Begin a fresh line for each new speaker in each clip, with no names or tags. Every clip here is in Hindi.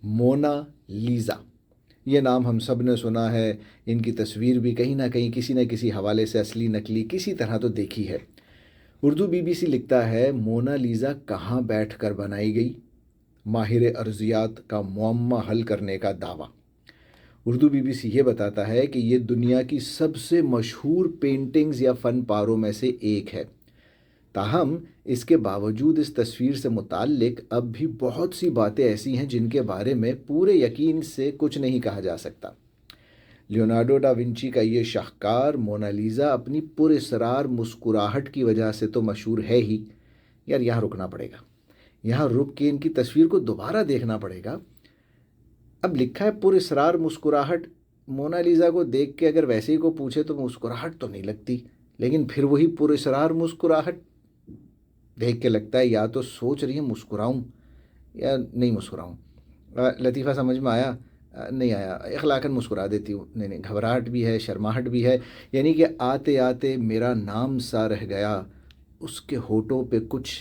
मोना लीज़ा, ये नाम हम सब ने सुना है। इनकी तस्वीर भी कहीं ना कहीं किसी न किसी हवाले से असली नकली किसी तरह तो देखी है। उर्दू बीबीसी लिखता है, मोना लीज़ा कहाँ बैठ कर बनाई गई, माहिर अर्जियात का मुअम्मा हल करने का दावा। उर्दू बीबीसी ये बताता है कि ये दुनिया की सबसे मशहूर पेंटिंग्स या फ़न पारों में से एक है। ताहम इसके बावजूद इस तस्वीर से मुताल्लिक अब भी बहुत सी बातें ऐसी हैं जिनके बारे में पूरे यकीन से कुछ नहीं कहा जा सकता। लियोनार्डो डा विंची का ये शाहकार मोनालिसा अपनी पुरस्रार मुस्कुराहट की वजह से तो मशहूर है ही। यार यहाँ रुकना पड़ेगा, यहाँ रुक के इनकी तस्वीर को दोबारा देखना पड़ेगा। अब लिखा है पुरस्रार मुस्कुराहट, मोनालिसा को देख के अगर वैसे ही को पूछे तो मुस्कुराहट तो नहीं लगती, लेकिन फिर वही पुरस्रार मुस्कुराहट देख के लगता है या तो सोच रही है मुस्कुराऊं या नहीं मुस्कुराऊं। लतीफ़ा समझ में आया? नहीं आया, इखलाकन मुस्कुरा देती हूँ। नहीं नहीं, घबराहट भी है, शर्माहट भी है। यानी कि आते आते मेरा नाम सा रह गया, उसके होठों पे कुछ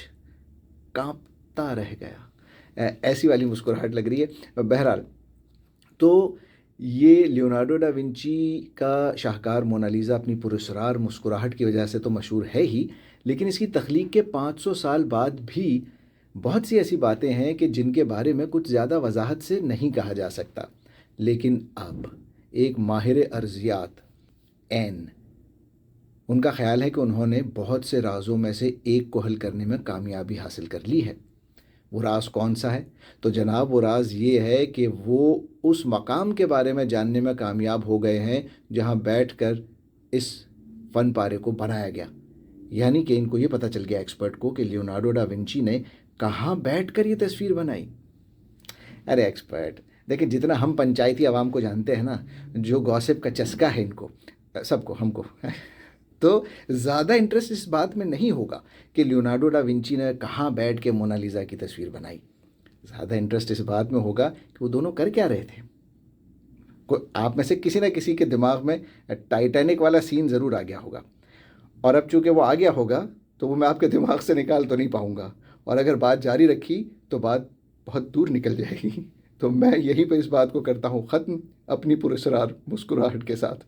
कांपता रह गया। ऐसी वाली मुस्कुराहट लग रही है। बहरहाल, तो ये लियोनार्डो डा विंची का शाहकार मोनालिसा अपनी पुरस्रार मुस्कुराहट की वजह से तो मशहूर है ही, लेकिन इसकी तख्लीक के 500 साल बाद भी बहुत सी ऐसी बातें हैं कि जिनके बारे में कुछ ज़्यादा वजाहत से नहीं कहा जा सकता। लेकिन अब एक माहिर अर्जियात एन, उनका ख्याल है कि उन्होंने बहुत से राज़ों में से एक को हल करने में कामयाबी हासिल कर ली है। वो राज कौन सा है? तो जनाब, वो राज ये है कि वो उस मकाम के बारे में जानने में कामयाब हो गए हैं जहाँ बैठकर इस फ़न पारे को बनाया गया। यानी कि इनको ये पता चल गया, एक्सपर्ट को, कि लियोनार्डो डा विंची ने कहाँ बैठकर ये तस्वीर बनाई। अरे एक्सपर्ट, देखिए, जितना हम पंचायती आवाम को जानते हैं ना, जो गॉसिप का चस्का है इनको सबको, हमको तो ज़्यादा इंटरेस्ट इस बात में नहीं होगा कि लियोनार्डो डा विंची ने कहाँ बैठ के मोनालिसा की तस्वीर बनाई। ज़्यादा इंटरेस्ट इस बात में होगा कि वो दोनों कर क्या रहे थे। कोई आप में से किसी न किसी के दिमाग में टाइटैनिक वाला सीन ज़रूर आ गया होगा, और अब चूंकि वो आ गया होगा तो वो मैं आपके दिमाग से निकाल तो नहीं पाऊंगा, और अगर बात जारी रखी तो बात बहुत दूर निकल जाएगी। तो मैं यहीं पर इस बात को करता हूँ ख़त्म, अपनी पुरस्कार मुस्कुराहट के साथ।